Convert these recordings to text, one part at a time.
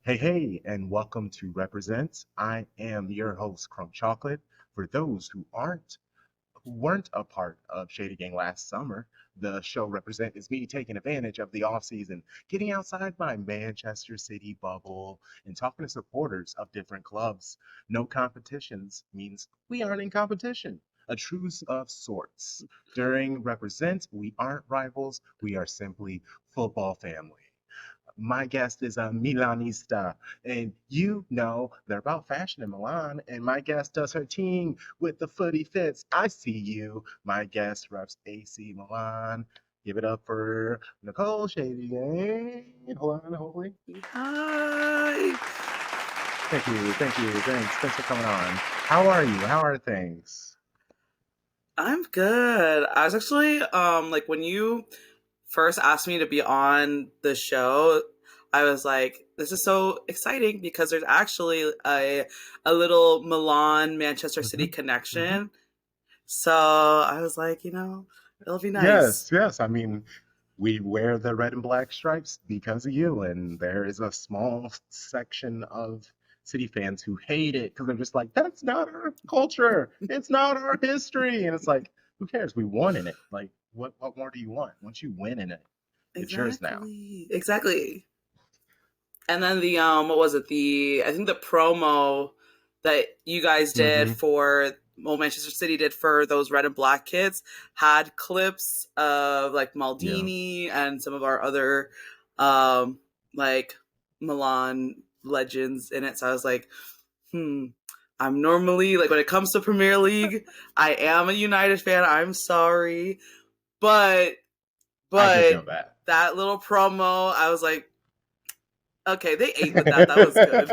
Hey, hey, and welcome to Represent. I am your host, CrunkChocolate. For those who weren't a part of Shady Gang last summer, the show Represent is me taking advantage of the off season, getting outside my Manchester City bubble and talking to supporters of different clubs. No competitions means we aren't in competition. A truce of sorts. During Represent, we aren't rivals, we are simply football family. My guest is a Milanista, and you know they're about fashion in Milan. And my guest does her team with the footy fits. I see you. My guest reps AC Milan. Give it up for Nicole Shady. Hold on, hopefully. Hi. Thank you, thanks for coming on. How are you? How are things? I'm good. I was actually like when you first asked me to be on the show, I was like, this is so exciting because there's actually a little Milan Manchester City Hmm. Hmm. connection. So I was like, it'll be nice. Yes. I mean, we wear the red and black stripes because of you, and there is a small section of City fans who hate it because they're just like, that's not our culture, it's not our history, and it's like, who cares? We won in it. Like, what more do you want? Once you win in it, it's yours now. Exactly. And then the what was it? I think the promo that you guys did Hmm. for Manchester City did for those red and black kids had clips of like Yeah. Maldini and some of our other um like Milan legends in it. So I was like, hmm. I'm normally like when it comes to Premier League, I am a United fan. I'm sorry. But I can but feel that. that little promo, I was like, okay, they ate with that. That was good.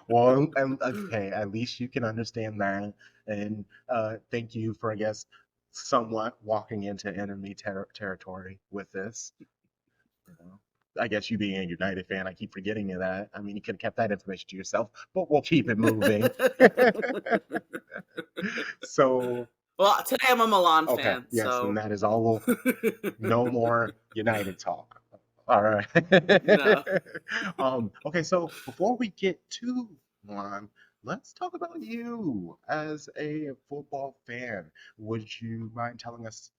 Well, and okay, at least you can understand that. And thank you for, I guess, somewhat walking into enemy territory with this. You know, I guess you being a United fan, I keep forgetting you that. I mean, you could have kept that information to yourself, but we'll keep it moving. So, Well, today I'm a Milan okay, fan, yes, and so that is all. No more United talk. All right. no. Okay, so before we get too on, let's talk about you as a football fan. Would you mind telling us,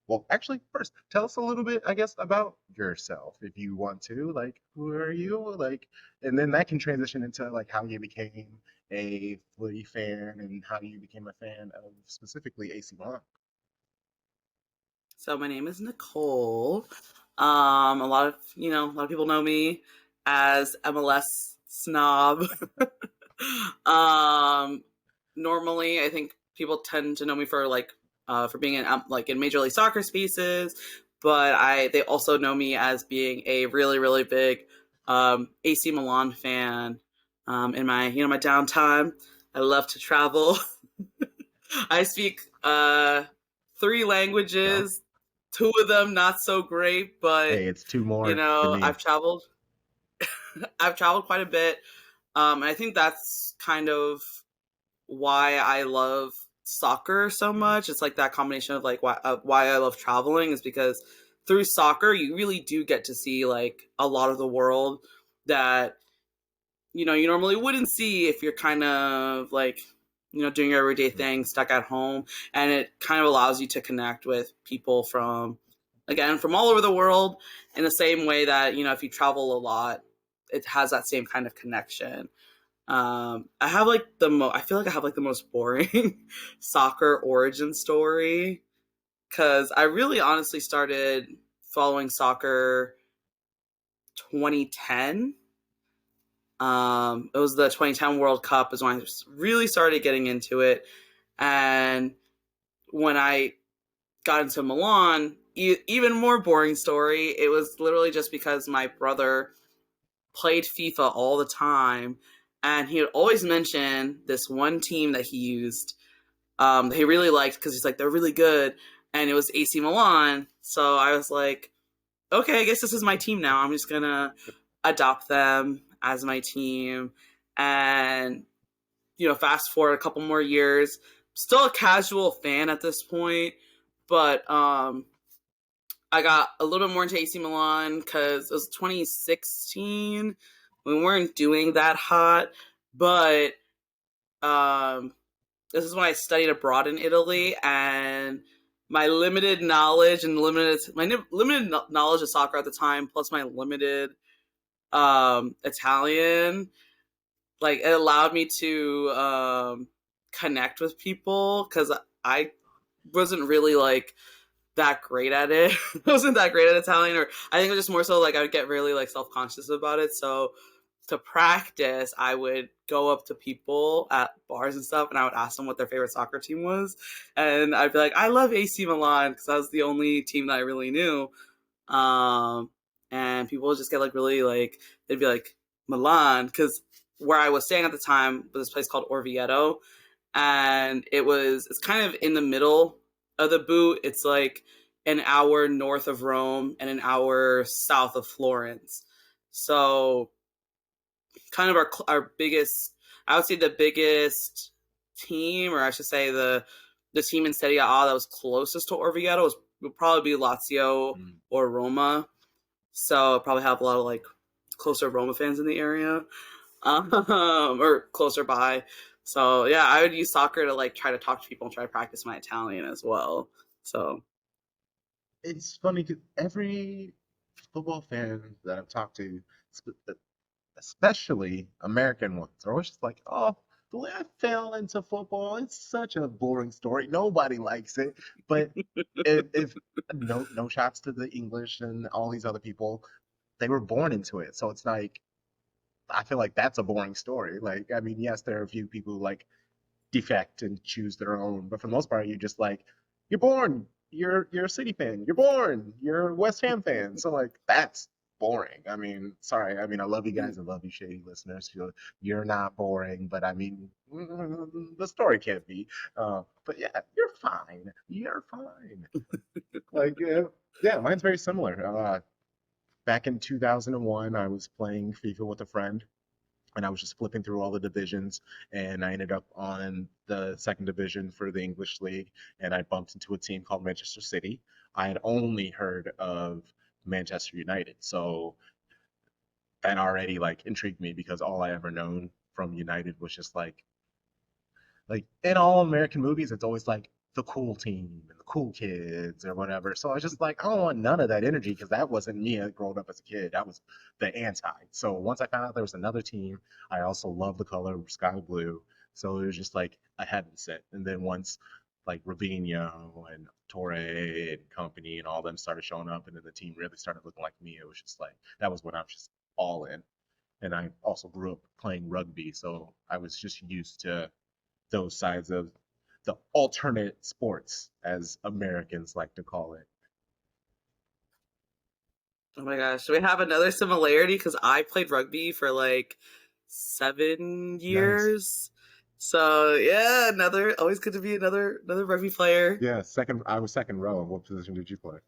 well, actually, first, tell us a little bit, I guess, about yourself if you want to. Like, who are you? Like, and then that can transition into like how you became a footy fan and how you became a fan of specifically AC Milan. So my name is Nicole. A lot of people know me as MLS snob. um, Normally, I think people tend to know me for for being in Major League Soccer spaces, but I they also know me as being a really big AC Milan fan. In my my downtime, I love to travel. I speak three Yeah. languages, two of them not so great, but Hey, it's two more for me. I've traveled quite a bit. And I think that's kind of why I love soccer so Yeah. much. It's like that combination of like why I love traveling is because through soccer you really do get to see like a lot of the world that you normally wouldn't see if you're kind of like doing your everyday thing Mhm. stuck at home, and it kind of allows you to connect with people from again from all over the world in the same way that if you travel a lot it has that same kind of connection. I have like I feel like I have like the most boring soccer origin story because I really honestly started following soccer 2010. It was the 2010 World Cup is when I really started getting into it, and when I got into Milan, even more boring story. It was literally just because my brother played FIFA all the time, and he would always mention this one team that he used that he really liked because he's like they're really good, and it was AC Milan. So I was like, okay, I guess this is my team now. I'm just gonna adopt them as my team, and fast forward a couple more years, still a casual fan at this point, but I got a little bit more into AC Milan because it was 2016. We weren't doing that hot, but um, this is when I studied abroad in Italy, and my limited knowledge and limited knowledge of soccer at the time, plus my limited Italian, like it allowed me to connect with people because I wasn't really like that great at it. I wasn't that great at Italian, or I think it was just more so like I would get really like self conscious about it. So to practice, I would go up to people at bars and stuff, and I would ask them what their favorite soccer team was, and I'd be like, "I love AC Milan" because that was the only team that I really knew. Um, and people would just get like really like they'd be like Milan because where I was staying at the time was this place called Orvieto, and it's kind of in the middle of the boot. It's like an hour north of Rome and an hour south of Florence. So kind of our biggest, I would say the biggest team, or I should say the team in Serie A that was closest to Orvieto would probably be Lazio Mm. or Roma. So probably have a lot of like closer Roma fans in the area, or closer by. So yeah, I would use soccer to like try to talk to people and try to practice my Italian as well. So It's funny because every football fan that I've talked to, especially American ones, are always just like, "Oh, the way I fell into football, it's such a boring story. Nobody likes it." But if no shots to the English and all these other people, they were born into it. So it's like I feel like that's a boring story. Like, I mean, yes, there are a few people who like defect and choose their own. But for the most part, you're just like, you're born, you're a City fan, you're born, you're a West Ham fan. So like that's boring. I mean, sorry. I mean, I love you guys. I love you, shady listeners. You're not boring, but I mean, the story can't be. But yeah, you're fine. You're fine. Like, yeah, mine's very similar. Back in 2001, I was playing FIFA with a friend and I was just flipping through all the divisions, and I ended up on the second division for the English League, and I bumped into a team called Manchester City. I had only heard of Manchester United, so that already like intrigued me because all I ever known from United was just like in all American movies, it's always like the cool team and the cool kids or whatever. So I was just like, I don't want none of that energy because that wasn't me growing up as a kid. That was the anti. So once I found out there was another team, I also love the color sky blue. So it was just like a heaven set. And then once like Robinho and Torre and company and all them started showing up, and then the team really started looking like me, it was just like that was when I was just all in. And I also grew up playing rugby, so I was just used to those sides of the alternate sports, as Americans like to call it. oh my gosh, do we have another similarity? Because I played rugby for like 7 years. Nice. So yeah, another always good to be another rugby player. Yeah, second. I was second row. What position did you play?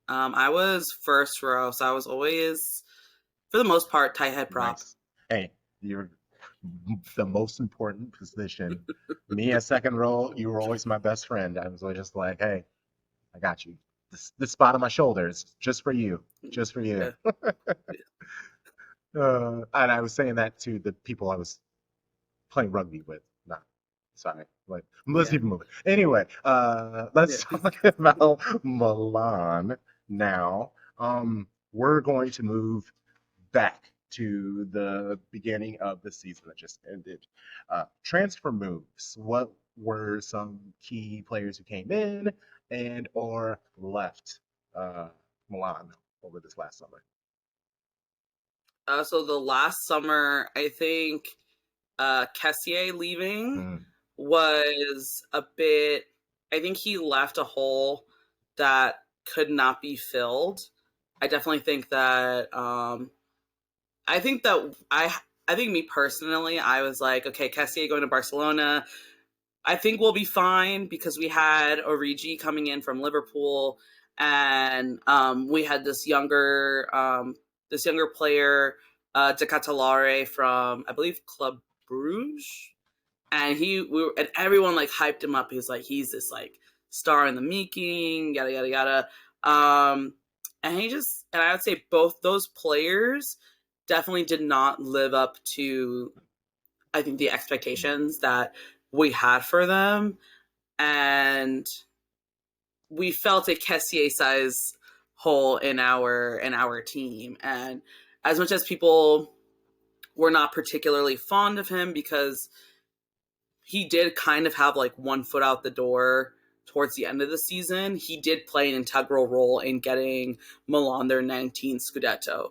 I was first row, so I was always, for the most part, tight head prop. Nice. Hey, you're the most important position. Me as second row, you were always my best friend. I was always just like, hey, I got you. This spot on my shoulders, just for you, just for you. Yeah, And I was saying that to the people I was playing rugby with. Not sorry. Like let's yeah, keep it moving. Anyway, yeah. let's talk about Milan now. We're going to move back to the beginning of the season that just ended. Transfer moves. What were some key players who came in and or left Milan over this last summer? So the last summer, I think Kessier leaving Mm, was a bit. I think he left a hole that could not be filled. I definitely think that. I think that I think me personally, I was like, okay, Kessier going to Barcelona. I think we'll be fine because we had Origi coming in from Liverpool, and we had this younger player, De Catalare from I believe Club Bruges, and and everyone like hyped him up. He's like he's this like star in the making, yada yada yada. Um, and I would say both those players definitely did not live up to, I think, the expectations that we had for them. And we felt a Kessier size hole in our team. And as much as people were not particularly fond of him because he did kind of have like one foot out the door towards the end of the season, he did play an integral role in getting Milan their 19th Scudetto.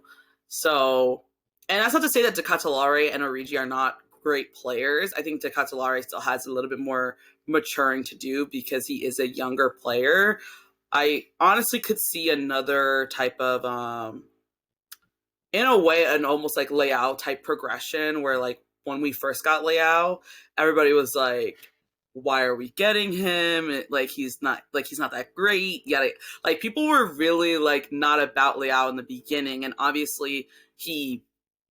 So, and that's not to say that De Catalare and Origi are not great players. I think De Catalare still has a little bit more maturing to do because he is a younger player. I honestly could see another type of in a way, an almost like Leao type progression where like when we first got Leao, everybody was like, why are we getting him? Like he's not that great. Yet like people were really like not about Leao in the beginning, and obviously he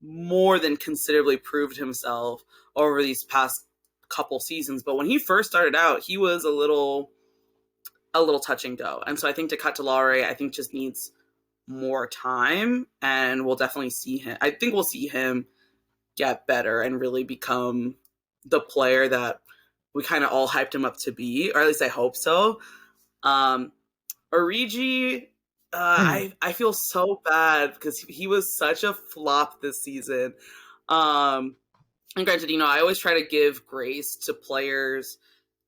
more than considerably proved himself over these past couple seasons. But when he first started out, he was a little touch and go. And so I think De Catalare, I think just needs more time, and we'll definitely see him. I think we'll see him get better and really become the player that we kind of all hyped him up to be, or at least I hope so. Um, Origi, I feel so bad because he was such a flop this season. Um, and granted, I always try to give grace to players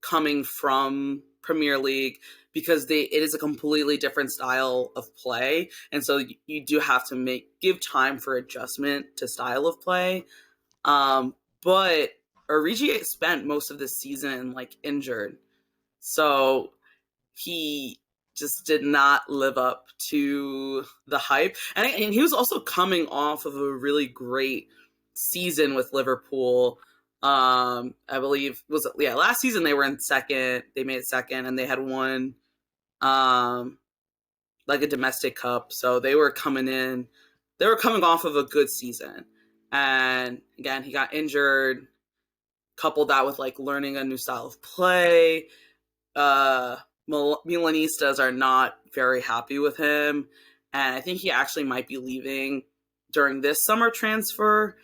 coming from Premier League because it is a completely different style of play, and so you do have to give time for adjustment to style of play. But Origi spent most of this season like injured, so he just did not live up to the hype, and he was also coming off of a really great season with Liverpool. I believe last season they were in second. They made it second, and they had won like a domestic cup. So they were coming in. They were coming off of a good season, and again he got injured. Coupled that with like learning a new style of play. Milanistas are not very happy with him, and I think he actually might be leaving during this summer transfer.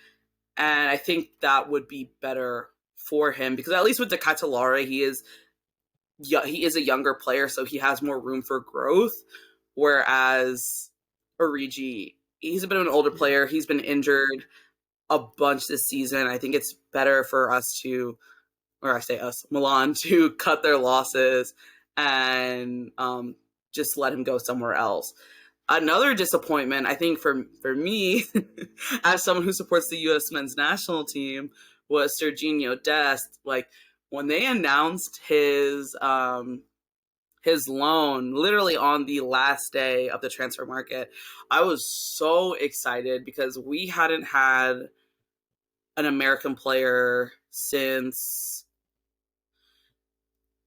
And I think that would be better for him because at least with De Catalare, he is a younger player, so he has more room for growth. Whereas Origi, he's a bit of an older player. He's been injured a bunch this season. I think it's better for us to, or I say us, Milan, to cut their losses and just let him go somewhere else. Another disappointment, I think, for me, as someone who supports the U.S. men's national team, was Serginho Dest. Like when they announced his loan, literally on the last day of the transfer market, I was so excited because we hadn't had an American player since,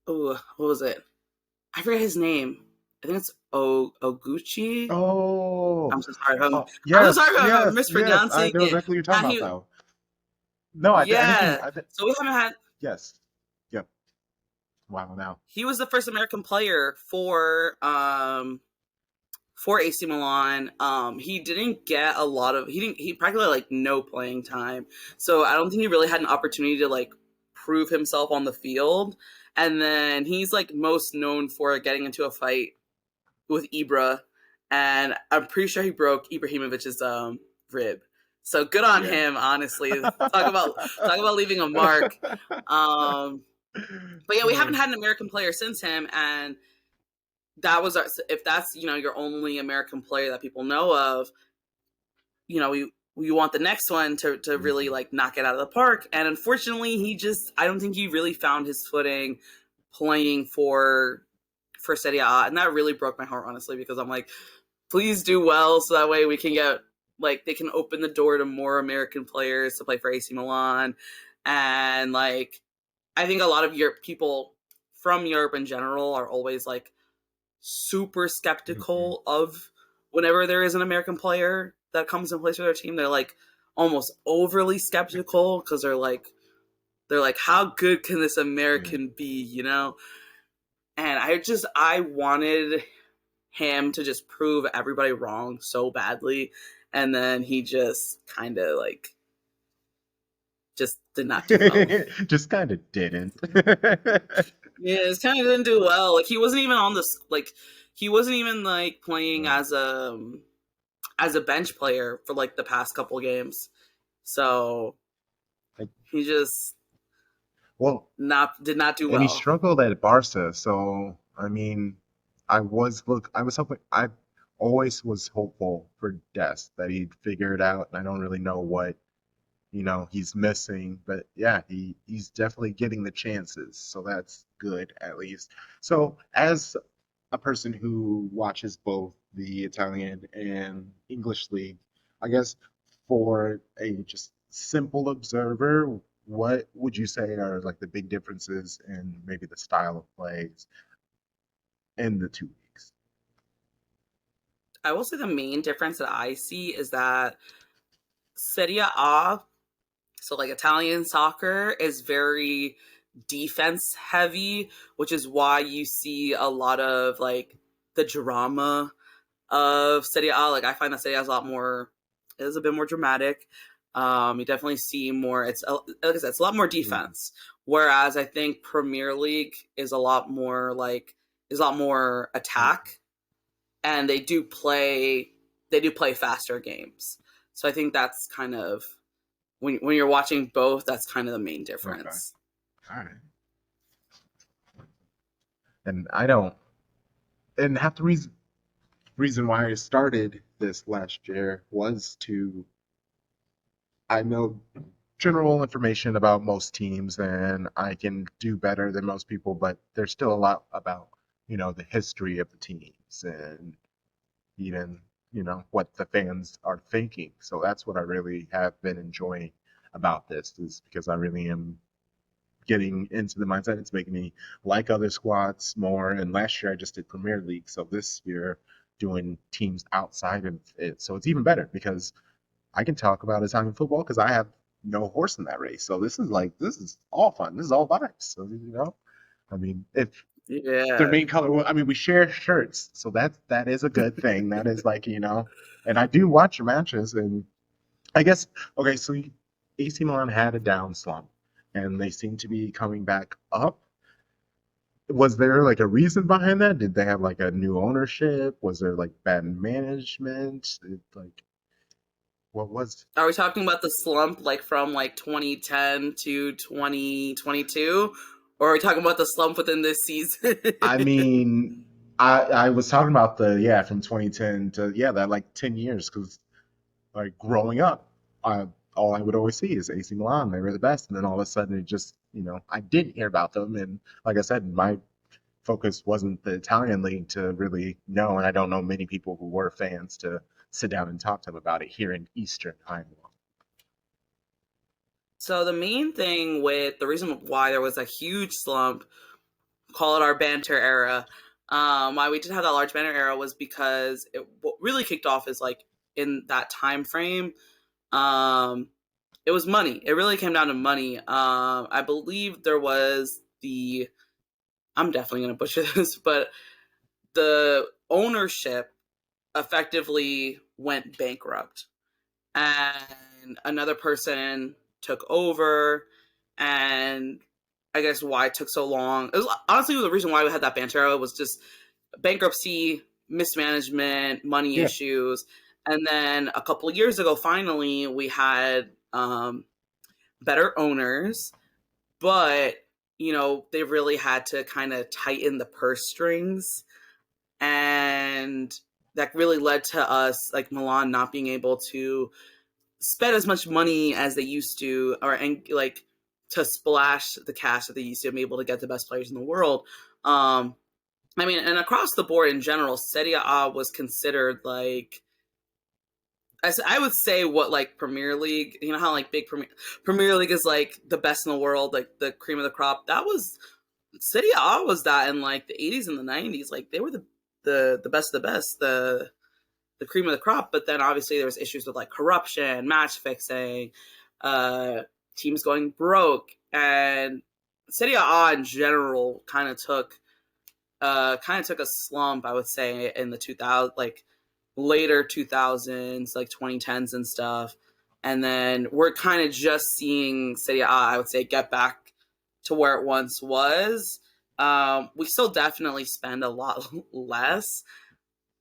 what was it? I forget his name. I think it's Oguchi. Oh, I'm so sorry if I'm so yes, sorry if I'm yes, yes. I mispronouncing know it. exactly what you're talking about, He, though. No, I think yeah. So we haven't had. yes. Yep. Wow, now. He was the first American player for AC Milan. He didn't get a lot of. He practically like no playing time. So I don't think he really had an opportunity to like prove himself on the field. And then he's like most known for getting into a fight with Ibra, and I'm pretty sure he broke Ibrahimovic's rib. So good on Yeah. him, honestly. Talk about leaving a mark. But yeah, we haven't had an American player since him, and that was if that's your only American player that people know of, we want the next one to really like knock it out of the park. And unfortunately, I don't think he really found his footing playing for Serie A, and that really broke my heart, honestly, because I'm like, please do well so that way we can get like they can open the door to more American players to play for AC Milan. And like I think a lot of people from Europe in general are always like super skeptical of whenever there is an American player that comes and plays for their team. They're like almost overly skeptical because they're like, how good can this American be, And I wanted him to just prove everybody wrong so badly, and then he just kind of like just did not do well. Just kind of didn't. Yeah, it kind of didn't do well. Like he wasn't even on this. Like he wasn't even like playing Mm. as a bench player for like the past couple games. So Like, he just well, not did not do and he well. struggled at Barca, so I mean, I was hoping, I always was hopeful for Dest that he'd figure it out, and I don't really know what, he's missing, but yeah, he's definitely getting the chances, so that's good at least. So as a person who watches both the Italian and English league, I guess for a just simple observer, what would you say are like the big differences in maybe the style of plays in the two leagues? I will say the main difference that I see is that Serie A, so like Italian soccer, is very defense heavy, which is why you see a lot of like the drama of Serie A. Like I find that Serie A is a lot more, is a bit more dramatic. You definitely see more. It's like I said, it's a lot more Mhm. defense. Whereas I think Premier League is a lot more like is a lot more Mhm. attack, and they do play faster games. So I think that's kind of when you're watching both, that's kind of the main Okay. difference. All right. And I don't, and half the reason why I started this last year was to, I know general information about most teams and I can do better than most people, but there's still a lot about, the history of the teams and even, what the fans are thinking. So that's what I really have been enjoying about this is because I really am getting into the mindset. It's making me like other squads more. And last year I just did Premier League. So this year doing teams outside of it. So it's even better because I can talk about Italian football because I have no horse in that race. So this is all fun. This is all vibes. So I mean, if their Yeah. main color, well, I mean, we share shirts, so that is a good thing. That is like and I do watch your matches, and I guess okay. So AC Milan had a down slump, and they seem to be coming back up. Was there like a reason behind that? Did they have like a new ownership? Was there like bad management? Like what was Are we talking about the slump like from like 2010 to 2022? Or are we talking about the slump within this season? I mean, I was talking about the yeah from 2010 to yeah that like 10 years because like growing up, all I would always see is AC Milan. They were the best, and then all of a sudden it just I didn't hear about them, and like I said, my focus wasn't the Italian league to really know, and I don't know many people who were fans to sit down and talk to them about it here in Eastern Iowa. So the main thing with the reason why there was a huge slump, call it our banter era, why we did have that large banter era was because what really kicked off is like in that time frame. Um, it was money. It really came down to money. I believe there was the. I'm definitely gonna butcher this, but the ownership effectively went bankrupt, and another person took over, and I guess why it took so long. It was honestly the reason why we had that banter was just bankruptcy, mismanagement, money Yeah, issues, and then a couple of years ago, finally we had better owners, but they really had to kind of tighten the purse strings, and that really led to us like Milan not being able to spend as much money as they used to, or and like to splash the cash that they used to be able to get the best players in the world. Um, I mean, and across the board in general, Serie A was considered like I would say what like Premier League. You know how like big Premier League is like the best in the world, like the cream of the crop. That was Serie A was that in like the 80s and the 90s. Like they were the best of the best, the cream of the crop. But then obviously there was issues with like corruption, match fixing, uh, teams going broke, and Serie A in general kind of took kind of took a slump, I would say, in the 2000, like later 2000s, like 2010s and stuff. And then we're kind of just seeing Serie A, I would say, get back to where it once was. We still definitely spend a lot less,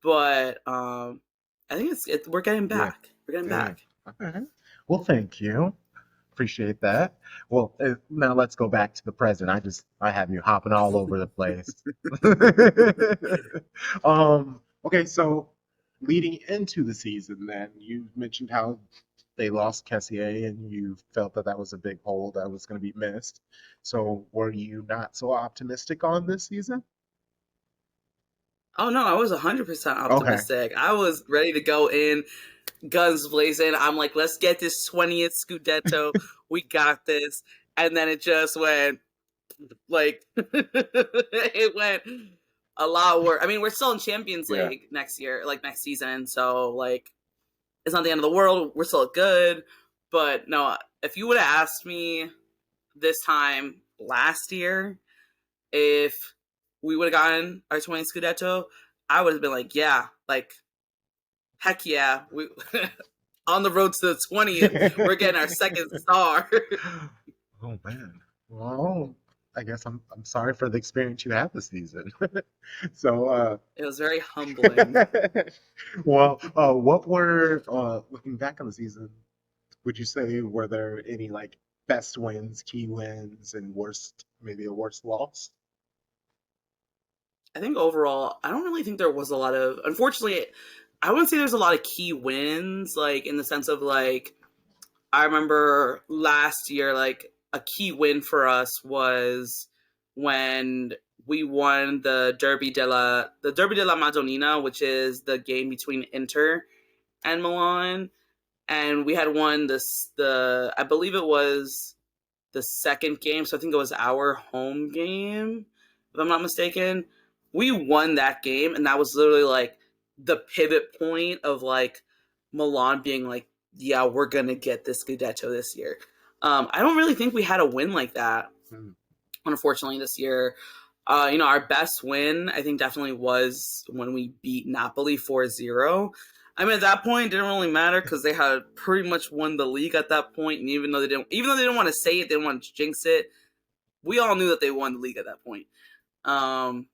but I think we're getting Yeah, back. We're getting yeah. back. Okay. Well, thank you. Appreciate that. Well, now let's go back to the present. I have you hopping all over the place. Okay, so leading into the season, then you mentioned how they lost Kessier and you felt that that was a big hole that was going to be missed. So were you not so optimistic on this season? Oh no, I was 100% Okay. optimistic. I was ready to go in, guns blazing. I'm like, let's get this 20th Scudetto. We got this. And then it just went like it went a lot worse. I mean, we're still in Champions Yeah. League next year, like next season. So like, it's not the end of the world. We're still good. But no, if you would have asked me this time last year if we would have gotten our 20th Scudetto, I would have been like, yeah, like heck yeah, we on the road to the 20th. We're getting our second star. Oh man. Well, I guess I'm sorry for the experience you had this season. So It was very humbling. well, what were looking back on the season, would you say were there any like best wins, key wins, and worst, maybe a worst loss? I think overall, I don't really think there was a lot of. Unfortunately, I wouldn't say there's a lot of key wins, like in the sense of like I remember last year, like a key win for us was when we won the Derby della Madonnina, which is the game between Inter and Milan, and we had won this the I believe it was the second game, so I think it was our home game, if I'm not mistaken. We won that game, and that was literally like the pivot point of like Milan being like, yeah, we're gonna get this Scudetto this year. I don't really think we had a win like that, Hmm. unfortunately, this year. Our best win, I think, definitely was when we beat Napoli 4-0. I mean, at that point, it didn't really matter because they had pretty much won the league at that point, and even though they didn't want to say it, they didn't want to jinx it. We all knew that they won the league at that point. Um,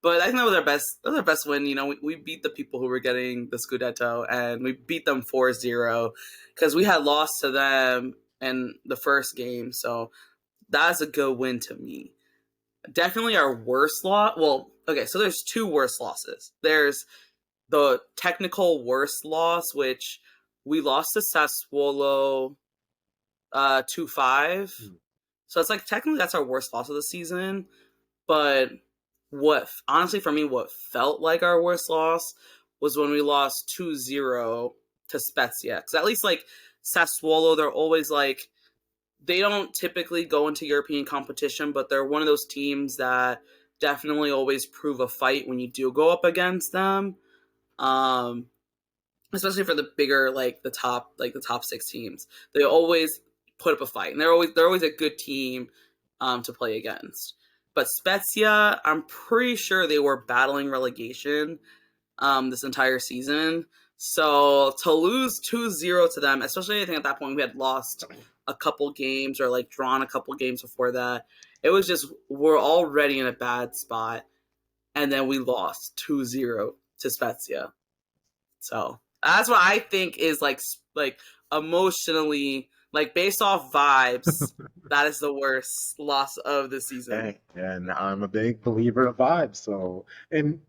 but I think that was our best. That was our best win. We beat the people who were getting the Scudetto, and we beat them 4-0 because we had lost to them in the first game. So that's a good win to me. Definitely our worst loss. Well, okay, so there's two worst losses. There's the technical worst loss, which we lost to Sassuolo 2-5. Hmm. So it's like technically that's our worst loss of the season. But what honestly for me, what felt like our worst loss was when we lost 2-0 to Spezia. Because at least like Sassuolo, they're always like they don't typically go into European competition, but they're one of those teams that definitely always prove a fight when you do go up against them. Um, Especially for the bigger the top six teams. They always put up a fight, and they're always a good team to play against. But Spezia, I'm pretty sure they were battling relegation this entire season. So to lose 2-0 to them, especially I think at that point we had lost a couple games or like drawn a couple games before that. It was just we're already in a bad spot, and then we lost 2-0 to Spezia. So that's what I think is like emotionally, like based off vibes, that is the worst loss of the season. Hey, and I'm a big believer of vibes, so and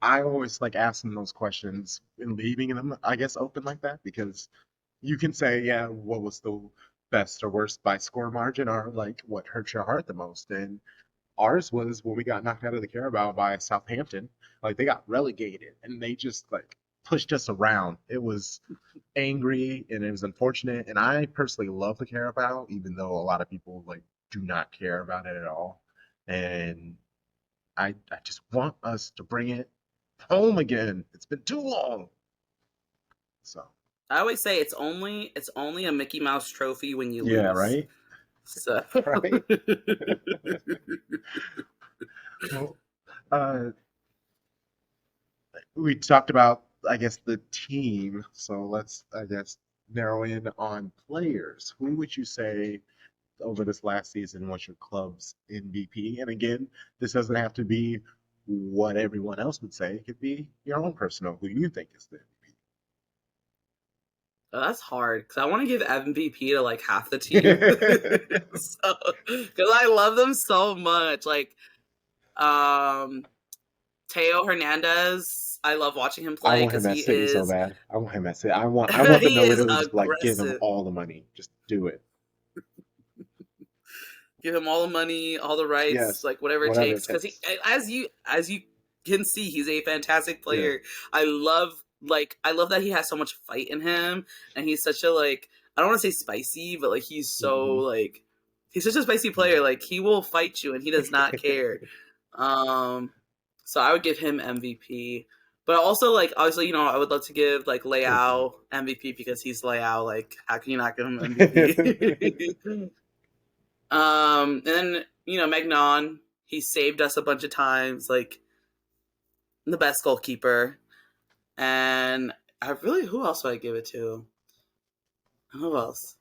I always like asking those questions and leaving them, I guess, open like that because you can say, yeah, what was the best or worst by score margin, or like what hurt your heart the most. And ours was when we got knocked out of the Carabao by Southampton. Like they got relegated and they just like pushed us around. It was angry and it was unfortunate. And I personally love the Carabao, even though a lot of people like do not care about it at all. And I just want us to bring it home again. It's been too long. So I always say it's only a Mickey Mouse trophy when you yeah, lose. right, So right. Well, Uh, we talked about, I guess, the team. So let's, I guess, narrow in on players. Who would you say over this last season was your club's MVP? And again, this doesn't have to be what everyone else would say. It could be your own personal, who you think is the Oh, that's hard because I want to give MVP to like half the team. MVP. So, because I love them so much. Like, um, Teo Hernandez, I love watching him I play want because him at he City so is bad. I want him at City. I want them he to is literally just like give him aggressive. all the money. Just do it. Give him all the money, all the rights, Yes, like whatever it whatever it takes. Because he, takes. as you can see, he's a fantastic Yeah. player. I love that he has so much fight in him, and he's such a like I don't want to say spicy, but like he's so Hmm. like he's such a spicy player. Like he will fight you, and he does not care. Um, so I would give him MVP. But also, like, obviously, I would love to give like Hmm. Leao MVP because he's Leao. Like, how can you not give him MVP? And then Magnon, he saved us a bunch of times, like the best goalkeeper. And I really, who else would I give it to? Who else?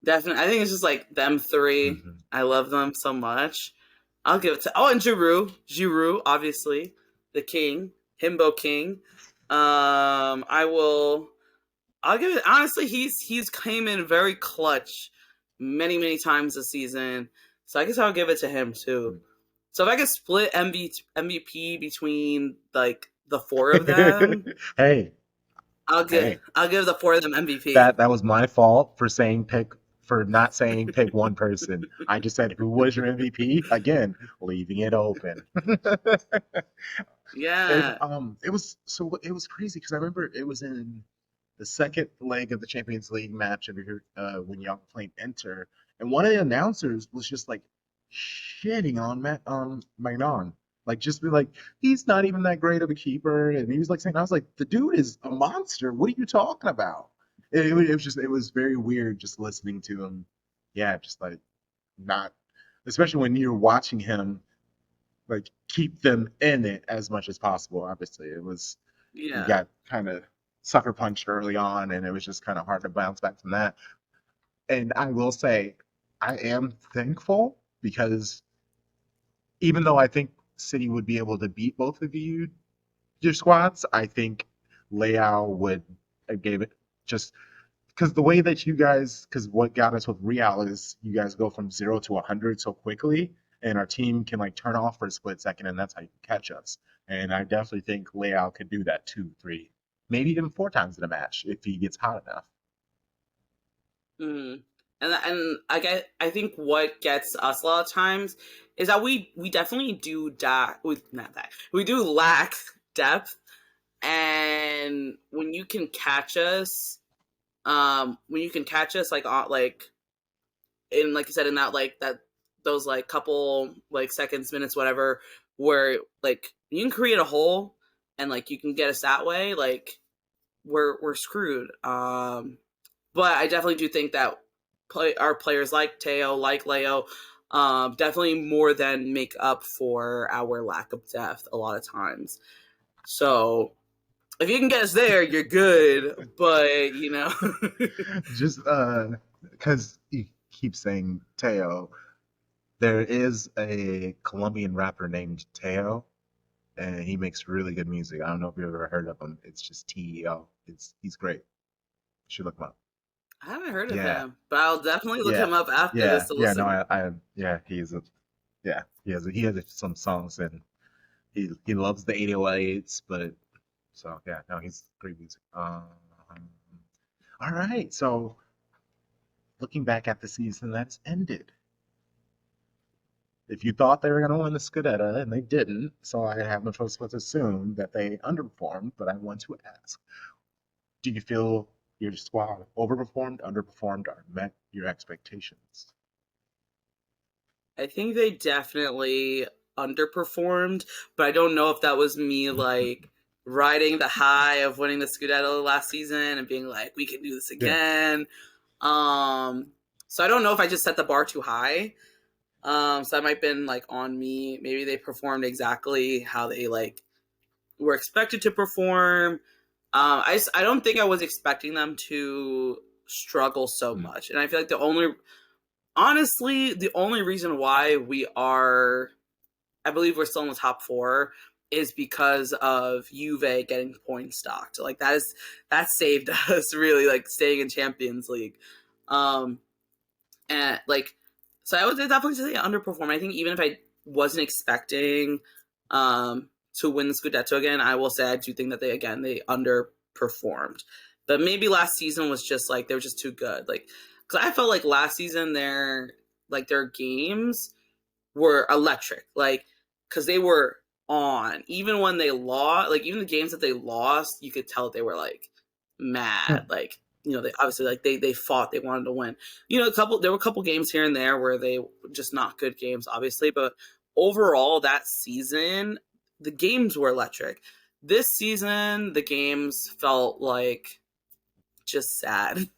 Definitely, I think it's just like them three. Hmm. I love them so much. I'll give it to and Giroud, obviously, the king, Himbo King. I will. I'll give it. Honestly, he's came in very clutch, many times this season. So I guess I'll give it to him too. So if I could split MVP between like the four of them, Hey, I'll give hey, I'll give the four of them MVP. that was my fault for not saying pick one person. I just said who was your MVP? Again, leaving it open. And Yeah, it was crazy because I remember it was in the second leg of the Champions League match when y'all were playing Inter, and one of the announcers was just like shitting on Magnon, like just be like he's not even that great of a keeper, and he was like saying I was like the dude is a monster. What are you talking about? It was very weird just listening to him. Yeah, just like not, especially when you're watching him like keep them in it as much as possible. Obviously, it was we yeah. got kind of sucker punched early on, and it was just kind of hard to bounce back from that. And I will say, I am thankful because even though I think City would be able to beat both of your squads, I think Leao would gave it just because the way that you guys, because what got us with Real is you guys go from 0 to 100 so quickly, and our team can like turn off for a split second, and that's how you catch us. And I definitely think Leao could do that two, three, maybe even four times in a match if he gets hot enough. Mm. And I think what gets us a lot of times is that we definitely do not that we do lack depth, and when you can catch us like in like you said in that like that those like couple like seconds minutes whatever where like you can create a hole and like you can get us that way like we're screwed. But I definitely do think that our players like Teo, like Leo, definitely more than make up for our lack of depth a lot of times. So if you can get us there, you're good. But Just because you keep saying Teo, there is a Colombian rapper named Teo, and he makes really good music. I don't know if you've ever heard of him. It's just Teo. He's great. You should look him up. I haven't heard of Yeah, him, but I'll definitely look yeah, him up after this to no, listen. yeah, he has some songs, and he loves the 808s, but so yeah, no, he's great music. All right, so looking back at the season that's ended, if you thought they were going to win the Scudetta and they didn't, so I have no choice but to assume that they underperformed. But I want to ask, do you feel your squad overperformed, underperformed, or met your expectations? I think they definitely underperformed, but I don't know if that was me like riding the high of winning the Scudetto last season and being like, we can do this Yeah. again. Um, so I don't know if I just set the bar too high, So that might have been like on me. Maybe they performed exactly how they like were expected to perform. I don't think I was expecting them to struggle so Mm, much, and I feel like the only reason why I believe we're still in the top four, is because of Juve getting point stocked. Like that saved us really, like staying in Champions League. Um, and like, so I would definitely say underperform. I think even if I wasn't expecting to win the Scudetto again, I will say I do think that they underperformed. But maybe last season was just like they were just too good. Like, because I felt like last season their games were electric. Like, because they were on. Even when they lost, like even the games that they lost, you could tell they were like mad. mm, Like, they obviously like they fought, they wanted to win. There were a couple games here and there where they were just not good games, obviously, but overall that season, the games were electric. This season, the games felt like just sad.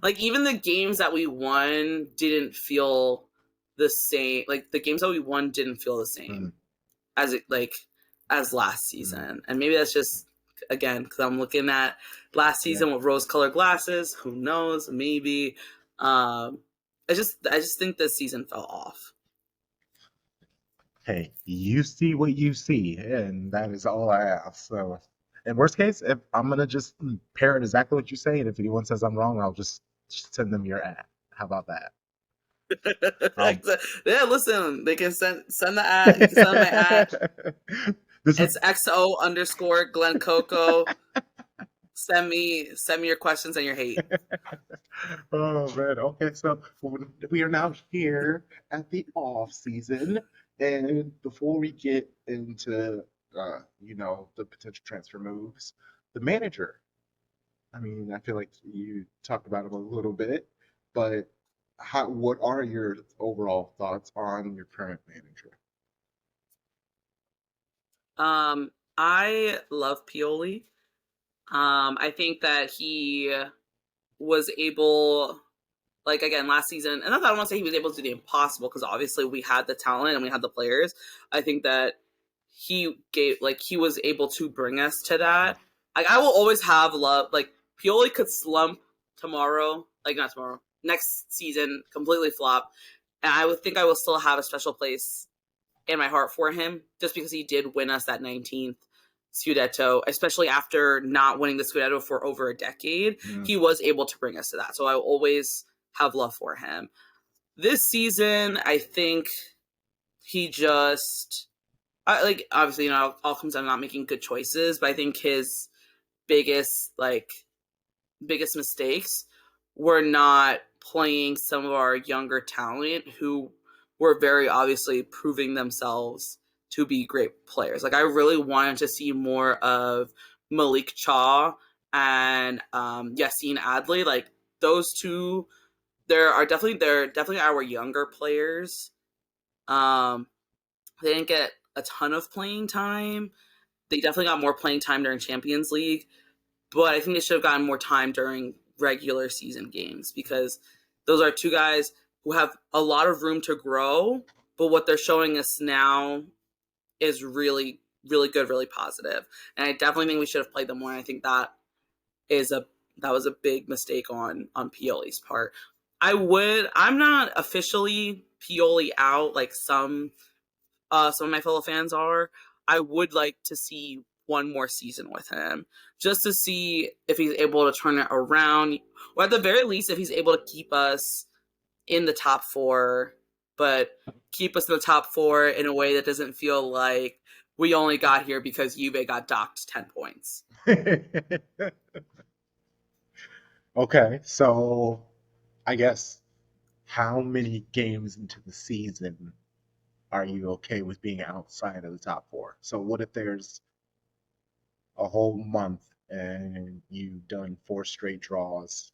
Like even the games that we won didn't feel the same. Like the games that we won didn't feel the mm, same as it like as last mm. season. And maybe that's just again because I'm looking at last Yeah. season with rose-colored glasses. Who knows? Maybe. Um, I just think this season fell off. Hey, you see what you see, and that is all I ask. So, in worst case, if I'm gonna just parrot exactly what you say, and if anyone says I'm wrong, I'll just send them your ad. How about that? I'll. Yeah, listen, they can send the ad. You can send my ad. This is. It's XO underscore Glen Coco. Send me your questions and your hate. Oh man. Okay, so we are now here at the off season, and before we get into the potential transfer moves, the manager. I mean, I feel like you talked about him a little bit, but what are your overall thoughts on your current manager? I love Pioli. I think that he was able, like again last season, and I don't want to say he was able to do the impossible because obviously we had the talent and we had the players. I think that he was able to bring us to that. Like I will always have love. Like Pioli could slump tomorrow, like not tomorrow, next season, completely flop, and I would think I will still have a special place in my heart for him just because he did win us that 19th Scudetto, especially after not winning the Scudetto for over a decade. Mm. He was able to bring us to that. So I will always have love for him. This season, I think he just like obviously all comes down to not making good choices, but I think his biggest like biggest mistakes were not playing some of our younger talent who were very obviously proving themselves to be great players. Like I really wanted to see more of Malik Chaw and Yassine Adley. Like those two, they're definitely our younger players. Um, they didn't get a ton of playing time. They definitely got more playing time during Champions League, but I think they should have gotten more time during regular season games because those are two guys who have a lot of room to grow, but what they're showing us now is really, really good, really positive. And I definitely think we should have played them more. I think is a that was a big mistake on Pioli's part. I'm not officially Pioli out like some of my fellow fans are. I would like to see one more season with him just to see if he's able to turn it around, or at the very least, if he's able to keep us in the top four, but keep us in the top four in a way that doesn't feel like we only got here because Juve got docked 10 points. Okay, so I guess how many games into the season are you okay with being outside of the top four? So what if there's a whole month and you've done four straight draws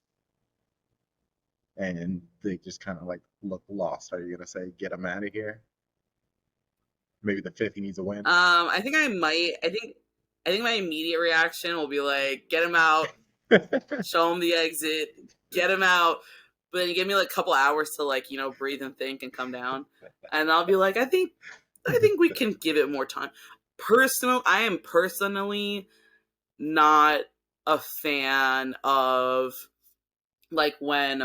and they just kind of like look lost? Are you gonna say get them out of here? Maybe the fifth he needs a win. I think I might. I think my immediate reaction will be like, get him out, show him the exit, get him out. But then you give me like a couple hours to like, breathe and think and come down. And I'll be like, I think we can give it more time. I am personally not a fan of like when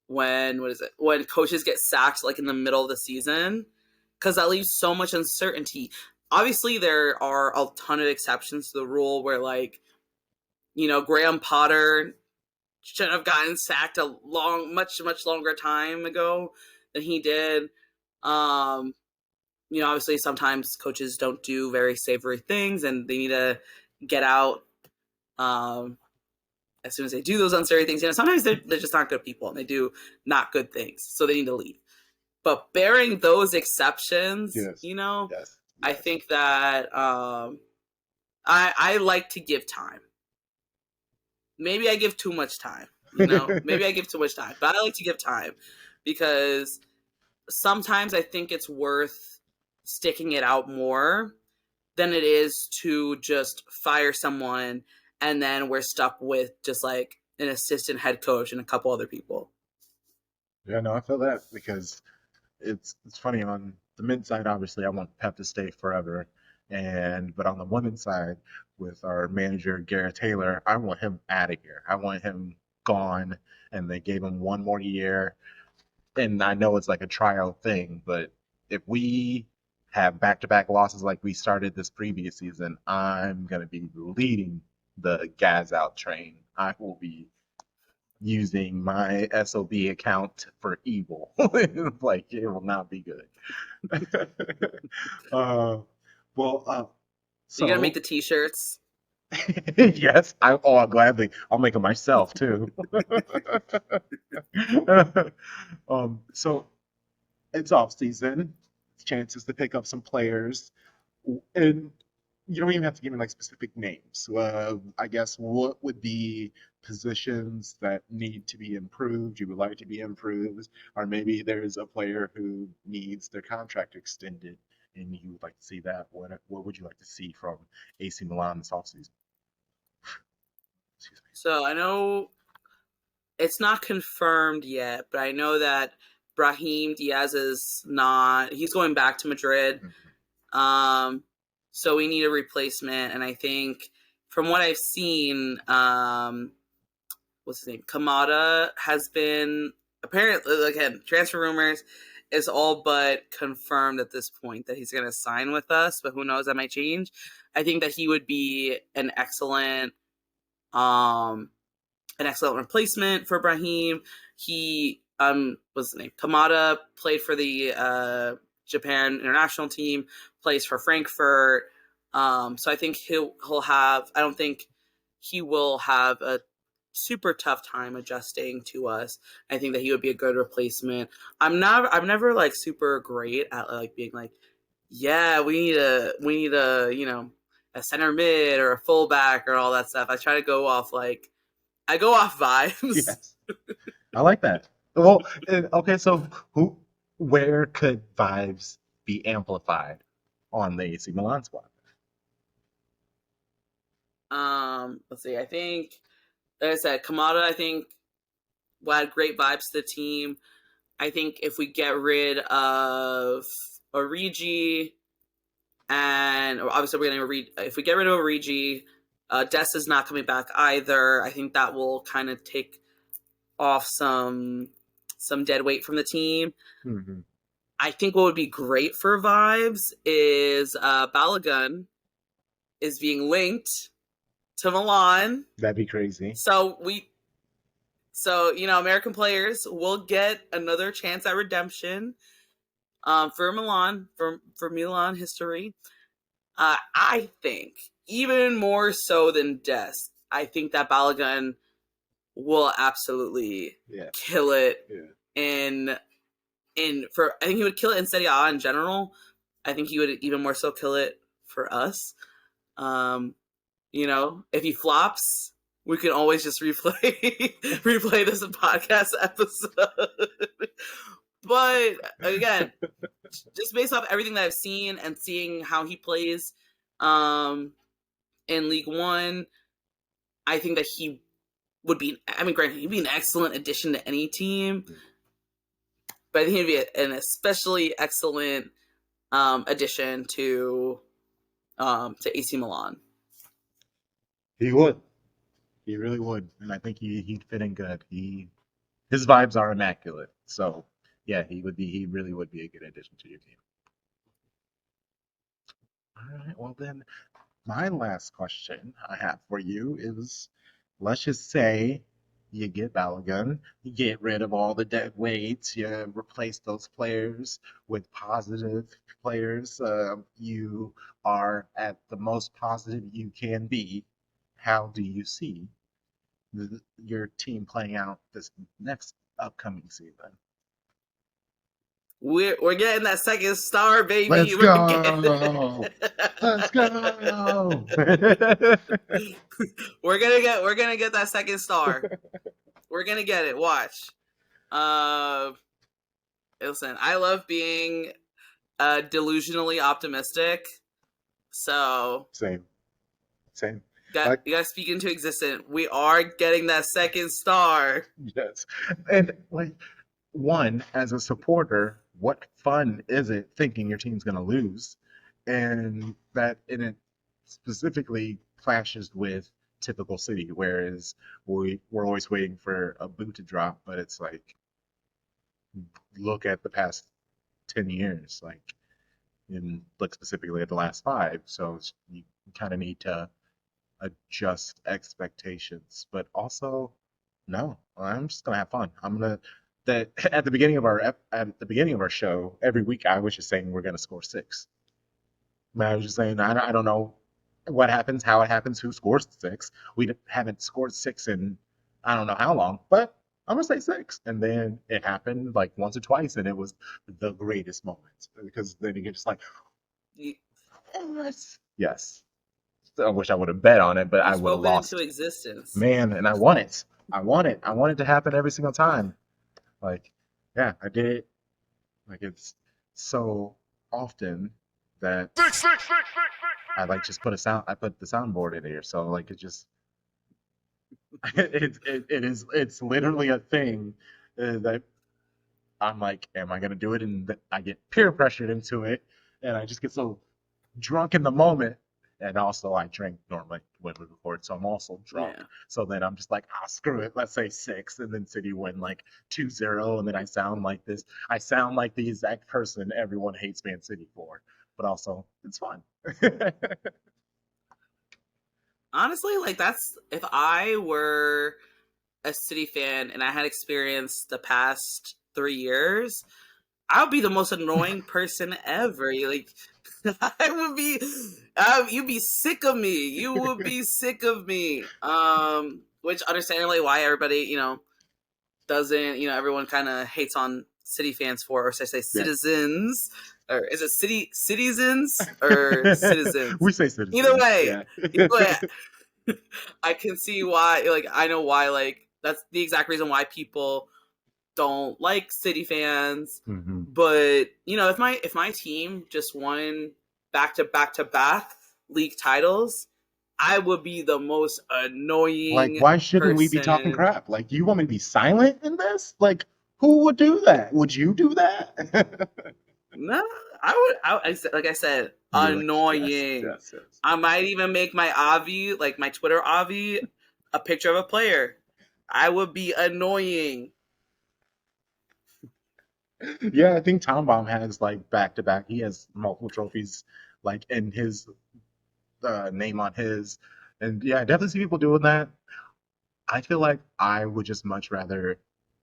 what is it? When coaches get sacked like in the middle of the season, because that leaves so much uncertainty. Obviously, there are a ton of exceptions to the rule where like, Graham Potter shouldn't have gotten sacked a much longer time ago than he did. Obviously sometimes coaches don't do very savory things and they need to get out as soon as they do those unsavory things. Sometimes they're just not good people and they do not good things, so they need to leave. But bearing those exceptions, Yes. Yes. I think that I like to give time. Maybe I give too much time. Maybe I give too much time, but I like to give time because sometimes I think it's worth sticking it out more than it is to just fire someone and then we're stuck with just like an assistant head coach and a couple other people. Yeah, no, I feel that because it's funny on the men's side, obviously I want Pep to stay forever. But on the women's side, with our manager Garrett Taylor, I want him out of here. I want him gone. And they gave him one more year. And I know it's like a trial thing, but if we have back-to-back losses like we started this previous season, I'm gonna be leading the gas out train. I will be using my SOB account for evil. Like it will not be good. uh, well, You gotta make so the t-shirts. yes, I'll gladly. I'll make them myself too. So it's off season. Chances to pick up some players, and you don't even have to give me like specific names. I guess what would be positions that need to be improved, you would like to be improved, or maybe there's a player who needs their contract extended and you would like to see that. What would you like to see from AC Milan this offseason? Excuse So I know it's not confirmed yet, but I know that Brahim Diaz is not. He's going back to Madrid. me. So we need a replacement, and I think from what I've seen, what's his name? Kamada has been apparently again transfer rumors is all but confirmed at this point that he's going to sign with us, but who knows, that might change. I think that he would be um an excellent replacement for Brahim. He what's his name? Kamada played for the Japan international team, plays for Frankfurt. So I think he'll have. I don't think he will have a super tough time adjusting to us. I think that he would be a good replacement. I'm never like super great at like being like, yeah, we need a a center mid or a fullback or all that stuff. I go off vibes. Yes, I like that. Well, okay, so where could vibes be amplified on the AC Milan squad? Let's see. I think, like I said, Kamada, I think, will add great vibes to the team. I think if we get rid of Origi, and obviously we're going to if we get rid of Origi, Dest is not coming back either. I think that will kind of take off some dead weight from the team. Mm-hmm. I think what would be great for vibes is Balogun is being linked to Milan. That'd be crazy. So American players will get another chance at redemption for Milan, for Milan history. I think even more so than Dest, I think that Balogun will absolutely kill it in I think he would kill it in Serie A in general. I think he would even more so kill it for us. If he flops, we can always just replay this podcast episode. But again, just based off everything that I've seen and seeing how he plays in League One, I think that he would be, I mean, granted, he'd be an excellent addition to any team, but I think he'd be an especially excellent addition to AC Milan. He would. He really would, and I think he'd fit in good. His vibes are immaculate, so yeah, he would be. He really would be a good addition to your team. All right, well then, my last question I have for you is, let's just say you get Balogun, you get rid of all the dead weights, you replace those players with positive players. You are at the most positive you can be. How do you see your team playing out this next upcoming season? We're getting that second star, baby. Let's We're getting go! Let's go! we're gonna get that second star. We're gonna get it. Watch. Uh, Listen, I love being delusionally optimistic. So Same, same. Like, you gotta speak into existence. We are getting that second star. yes. And like, one, as a supporter, what fun is it thinking your team's going to lose? And that in it specifically clashes with typical City, whereas we're always waiting for a boot to drop, but it's like, look at the past 10 years, like, and look specifically at the last five. So you kind of need to adjust expectations, but also, no, I'm just gonna have fun. I'm gonna that at the beginning of our show every week I was just saying we're gonna score six. I was just saying I don't know what happens, how it happens, who scores six. We haven't scored six in I don't know how long, but I'm gonna say six. And then it happened like once or twice, and it was the greatest moment because then you get just like, yes, yes. I wish I would have bet on it, but You I would have spoke it into lost. existence. Man, and I want it. I want it. I want it to happen every single time. Like, yeah, I did it. Like it's so often that I like just put a sound. I put the soundboard in here, so like it just it's literally a thing that I'm like, am I gonna do it? And I get peer pressured into it, and I just get so drunk in the moment. And also, I drink normally when we record, so I'm also drunk. Yeah. So then I'm just like, ah, screw it. Let's say six, and then City win like 2-0, and then I sound like this. I sound like the exact person everyone hates Man City for, but also it's fun. Honestly, like that's if I were a City fan and I had experienced the past 3 years, I would be the most annoying person ever. Like, I would be, you'd be sick of me. You would be sick of me. Which understandably why everybody, doesn't, everyone kind of hates on City fans for, or should I say Yeah. citizens, or is it citizens or citizens? We say citizens. Either way, Yeah. either way, I can see why. Like, I know why. Like, that's the exact reason why people don't like City fans. Mhm. But if my team just won back to back to back league titles, I would be the most Like, annoying why shouldn't we be talking person. crap? Like, you want me to be silent in this? Like, who would do that? Would you do that? No, like I said, You're like, yes, annoying. yes, yes. I might even make my Avi, like my Twitter Avi, a picture of a player. I would be annoying. Yeah, I think Tom Baum has like back to back. He has multiple trophies like in his name on his, and yeah, I definitely see people doing that. I feel like I would just much rather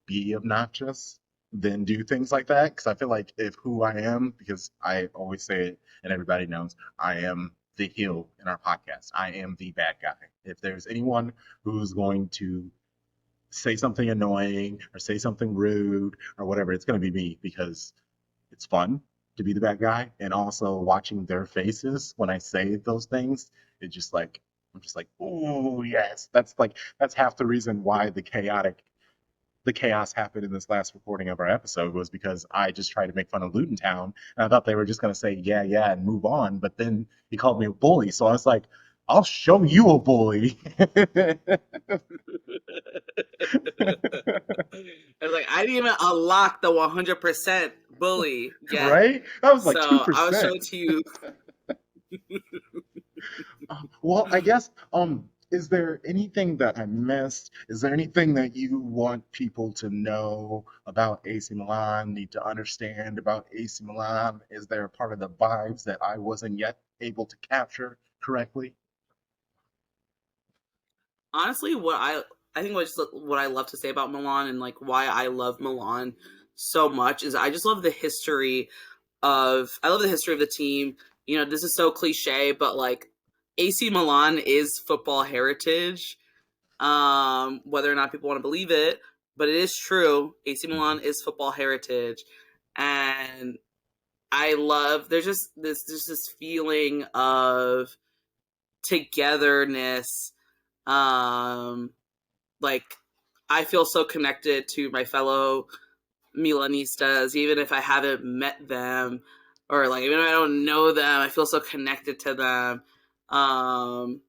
be obnoxious than do things like that because I feel like if who I am, because I always say it and everybody knows, I am the heel in our podcast. I am the bad guy. If there's anyone who's going to say something annoying or say something rude or whatever, it's going to be me because it's fun to be the bad guy. And also watching their faces when I say those things, it just like, I'm just like, oh, yes. That's half the reason why the chaos happened in this last recording of our episode was because I just tried to make fun of Luton Town and I thought they were just going to say, yeah, yeah, and move on. But then he called me a bully. So I was like, I'll show you a bully. It's like I didn't even unlock the 100% bully yet, Right? That was like so I'll show it 2%. to you. Well, I guess, is there anything that I missed? Is there anything that you want people to know about AC Milan, need to understand about AC Milan? Is there a part of the vibes that I wasn't yet able to capture correctly? Honestly, I think what I love to say about Milan and like why I love Milan so much is I just love the history I love the history of the team. You know, this is so cliche, but like AC Milan is football heritage. Whether or not people want to believe it, but it is true. AC Mhm. Milan is football heritage, and I love. There's this feeling of togetherness. Um, like I feel so connected to my fellow Milanistas, even if I haven't met them or like even if I don't know them, I feel so connected to them. Um,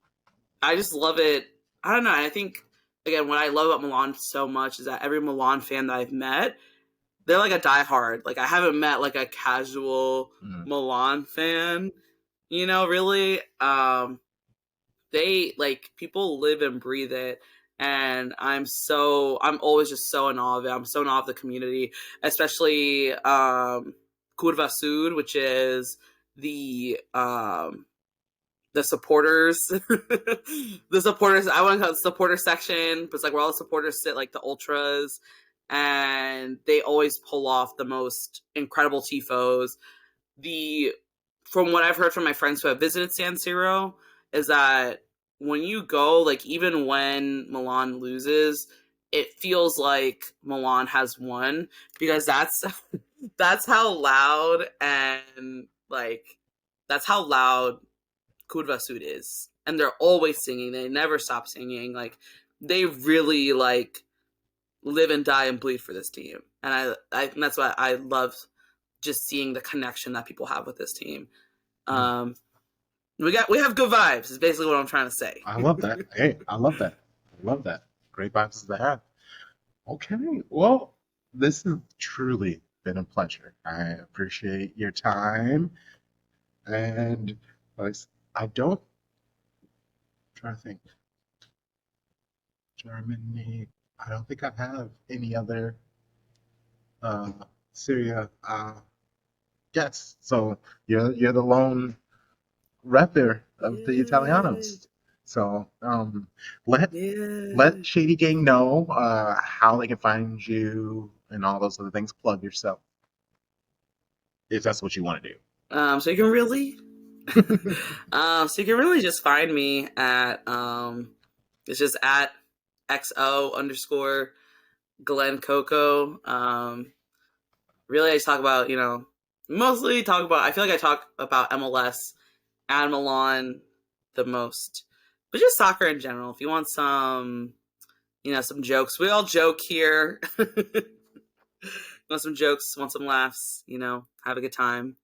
I just love it. I don't know. I think again, what I love about Milan so much is that every Milan fan that I've met, they're like a diehard. Like I haven't met like a casual Mhm. Milan fan. You know, really. They like people live and breathe it, and I'm always just so in awe of it. I'm so in awe of the community, especially Curva Sud, which is the supporters the supporters, I want to call it the supporter section, but it's like where all the supporters sit, like the ultras, and they always pull off the most incredible tifos. The From what I've heard from my friends who have visited San Siro is that when you go, like even when Milan loses, it feels like Milan has won because that's how loud and like that's how loud Kurva Sud is. And they're always singing. They never stop singing. Like they really like live and die and bleed for this team. And and that's why I love just seeing the connection that people have with this team. Mm. Um, we have good vibes. Is basically what I'm trying to say. I love that. Hey, I love that. I love that. Great vibes to have. Okay, well, this has truly been a pleasure. I appreciate your time, and I I don't try to think. Germany. I don't think I have any other uh, Syria guests. So you're the lone rep there of the Yeah, Italianos. So let yeah. let Shady Gang know how they can find you and all those other things. Plug yourself if that's what you want to So you can really, do. so you can really just find me at it's just at xo underscore Glenn Coco. Really, I just talk about mostly talk about. I feel like I talk about MLS and Milan the most, but just soccer in general. If you want some jokes, we all joke here. Want some jokes? Want some laughs? Have a good time.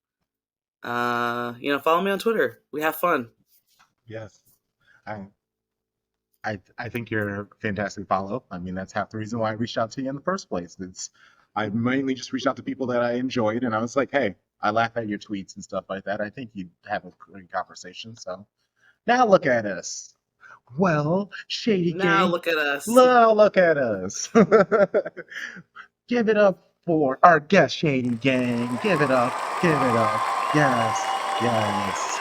Follow me on Twitter. We have fun. Yes, I I think you're a fantastic follow. I mean, that's half the reason why I reached out to you in the first place. It's I mainly just reached out to people that I enjoyed, and I was like, hey, I laugh at your tweets and stuff like that. I think you'd have a great conversation. So now look at us. Well, Shady Now Gang, look at us. now look at us. Give it up for our guest, Shady Gang. Give it up. Give it up. Yes.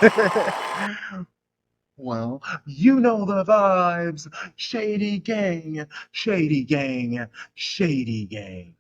Yes. Well, you know the vibes. Shady gang, shady gang, shady gang.